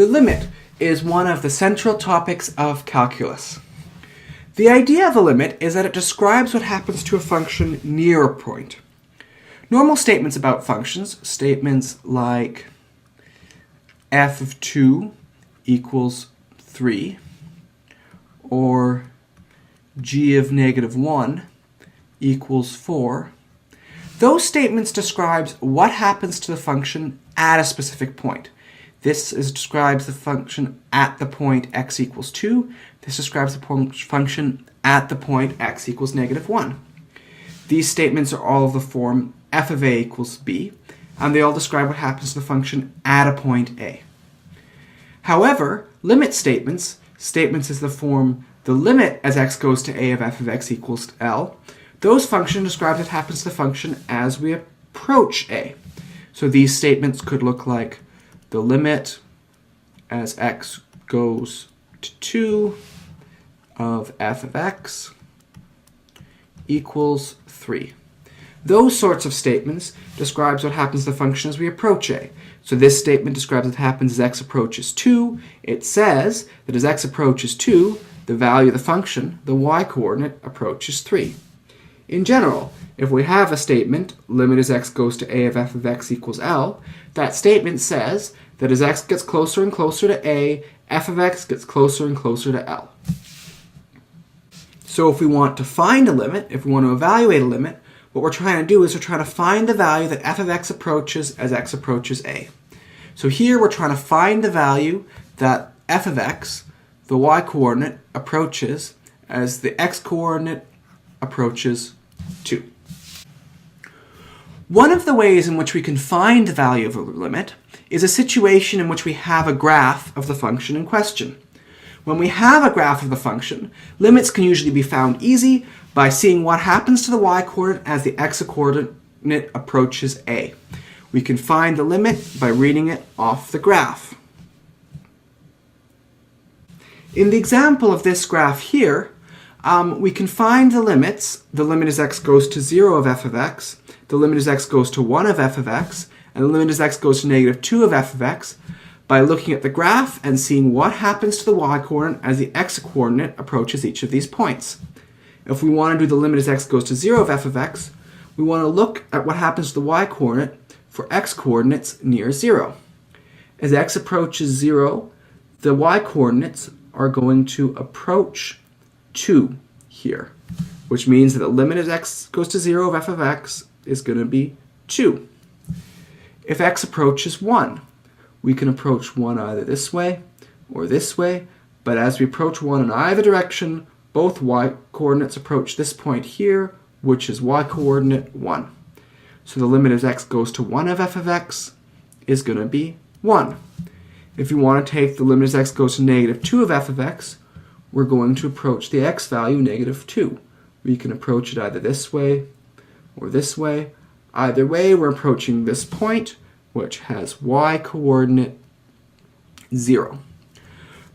The limit is one of the central topics of calculus. The idea of a limit is that it describes what happens to a function near a point. Normal statements about functions, statements like f of 2 equals 3, or g of negative 1 equals 4, those statements describes what happens to the function at a specific point. This describes the function at the point x equals 2. This describes the function at the point x equals negative 1. These statements are all of the form f of a equals b, and they all describe what happens to the function at a point a. However, limit statements as the form the limit as x goes to a of f of x equals L, those functions describe what happens to the function as we approach a. So these statements could look like the limit as x goes to 2 of f of x equals 3. Those sorts of statements describes what happens to the function as we approach a. So this statement describes what happens as x approaches 2. It says that as x approaches 2, the value of the function, the y-coordinate, approaches 3. In general, if we have a statement, limit as x goes to a of f of x equals L, that statement says that as x gets closer and closer to a, f of x gets closer and closer to L. So if we want to find a limit, if we want to evaluate a limit, what we're trying to do is we're trying to find the value that f of x approaches as x approaches a. So here we're trying to find the value that f of x, the y-coordinate, approaches as the x-coordinate approaches 2. One of the ways in which we can find the value of a limit is a situation in which we have a graph of the function in question. When we have a graph of the function, limits can usually be found easy by seeing what happens to the y-coordinate as the x-coordinate approaches a. We can find the limit by reading it off the graph. In the example of this graph here, we can find the limits. The limit as x goes to 0 of f of x, the limit as x goes to 1 of f of x, and the limit as x goes to negative 2 of f of x by looking at the graph and seeing what happens to the y-coordinate as the x-coordinate approaches each of these points. If we want to do the limit as x goes to 0 of f of x, we want to look at what happens to the y-coordinate for x-coordinates near 0. As x approaches 0, the y-coordinates are going to approach 2 here, which means that the limit as x goes to 0 of f of x is going to be 2. If x approaches 1, we can approach 1 either this way or this way, but as we approach 1 in either direction, both y-coordinates approach this point here, which is y-coordinate 1. So the limit as x goes to 1 of f of x is going to be 1. If you want to take the limit as x goes to negative 2 of f of x, we're going to approach the x value negative 2. We can approach it either this way or this way. Either way, we're approaching this point, which has y-coordinate 0.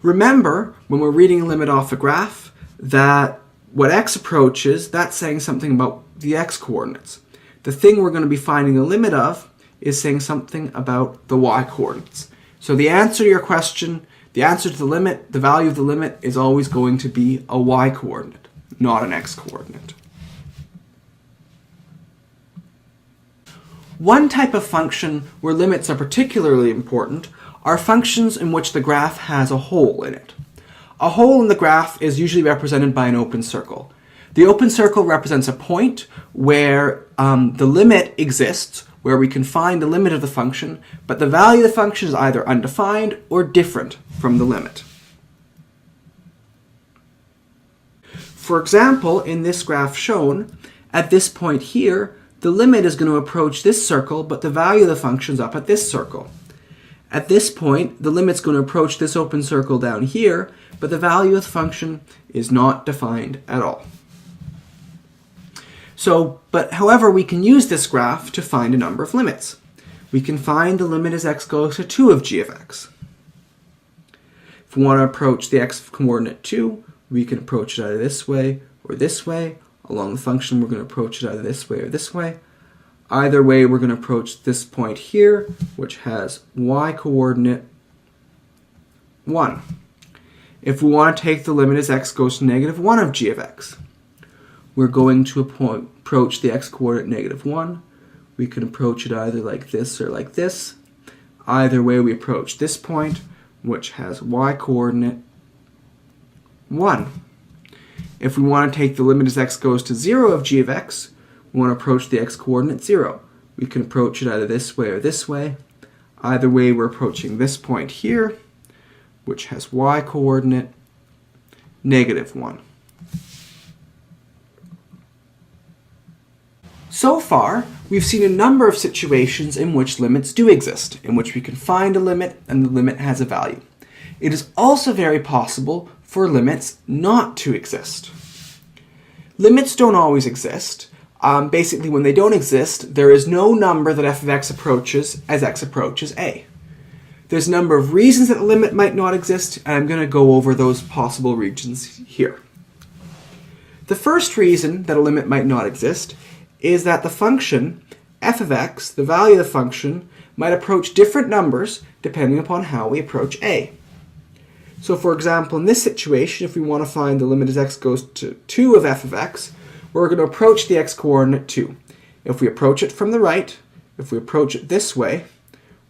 Remember, when we're reading a limit off a graph, that what x approaches, that's saying something about the x-coordinates. The thing we're going to be finding the limit of is saying something about the y-coordinates. So the answer to your question, the answer to the limit, the value of the limit is always going to be a y-coordinate, not an x-coordinate. One type of function where limits are particularly important are functions in which the graph has a hole in it. A hole in the graph is usually represented by an open circle. The open circle represents a point where the limit exists, where we can find the limit of the function, but the value of the function is either undefined or different from the limit. For example, in this graph shown, at this point here, the limit is going to approach this circle, but the value of the function is up at this circle. At this point, the limit's going to approach this open circle down here, but the value of the function is not defined at all. However, we can use this graph to find a number of limits. We can find the limit as x goes to 2 of g of x. If we want to approach the x-coordinate 2, we can approach it either this way or this way. Along the function, we're going to approach it either this way or this way. Either way, we're going to approach this point here, which has y-coordinate 1. If we want to take the limit as x goes to negative 1 of g of x, we're going to approach the x-coordinate negative 1. We can approach it either like this or like this. Either way, we approach this point, which has y-coordinate 1. If we want to take the limit as x goes to 0 of g of x, we want to approach the x-coordinate 0. We can approach it either this way or this way. Either way, we're approaching this point here, which has y-coordinate negative 1. So far, we've seen a number of situations in which limits do exist, in which we can find a limit and the limit has a value. It is also very possible for limits not to exist. Limits don't always exist. Basically, when they don't exist, there is no number that f of x approaches as x approaches a. There's a number of reasons that a limit might not exist, and I'm going to go over those possible reasons here. The first reason that a limit might not exist is that the function f of x, the value of the function, might approach different numbers depending upon how we approach a. So for example, in this situation, if we want to find the limit as x goes to 2 of f of x, we're going to approach the x-coordinate 2. If we approach it from the right, if we approach it this way,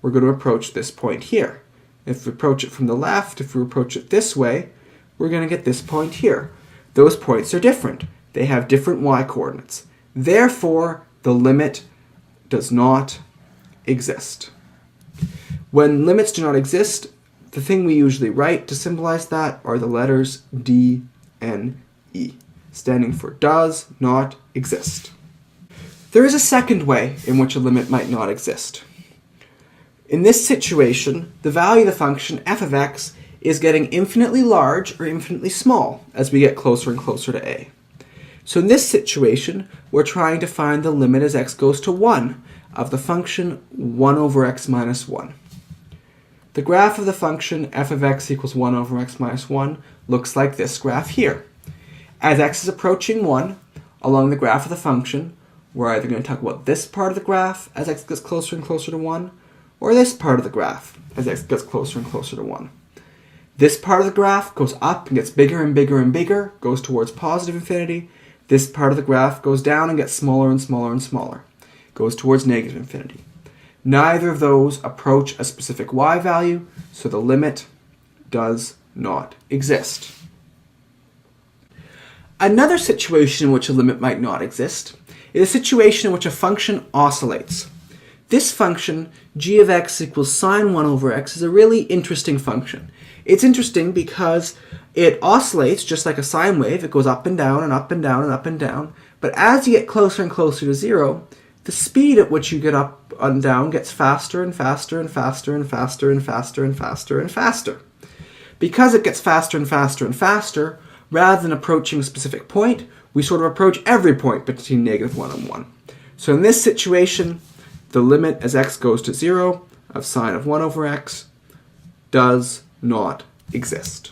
we're going to approach this point here. If we approach it from the left, if we approach it this way, we're going to get this point here. Those points are different. They have different y-coordinates. Therefore, the limit does not exist. When limits do not exist, the thing we usually write to symbolize that are the letters D and E, standing for does not exist. There is a second way in which a limit might not exist. In this situation, the value of the function f of x is getting infinitely large or infinitely small as we get closer and closer to a. So in this situation, we're trying to find the limit as x goes to 1 of the function 1 over x minus 1. The graph of the function f of x equals 1 over x minus 1 looks like this graph here. As x is approaching 1, along the graph of the function, we're either going to talk about this part of the graph as x gets closer and closer to 1, or this part of the graph as x gets closer and closer to 1. This part of the graph goes up and gets bigger and bigger and bigger, goes towards positive infinity. This part of the graph goes down and gets smaller and smaller and smaller, goes towards negative infinity. Neither of those approach a specific y value, so the limit does not exist. Another situation in which a limit might not exist is a situation in which a function oscillates. This function, g of x equals sine 1 over x, is a really interesting function. It's interesting because it oscillates just like a sine wave. It goes up and down and up and down and up and down. But as you get closer and closer to 0, the speed at which you get up and down gets faster and faster and faster and faster and faster and faster and faster. Because it gets faster and faster and faster, rather than approaching a specific point, we sort of approach every point between negative 1 and 1. So in this situation, the limit as x goes to 0 of sine of 1 over x does not exist.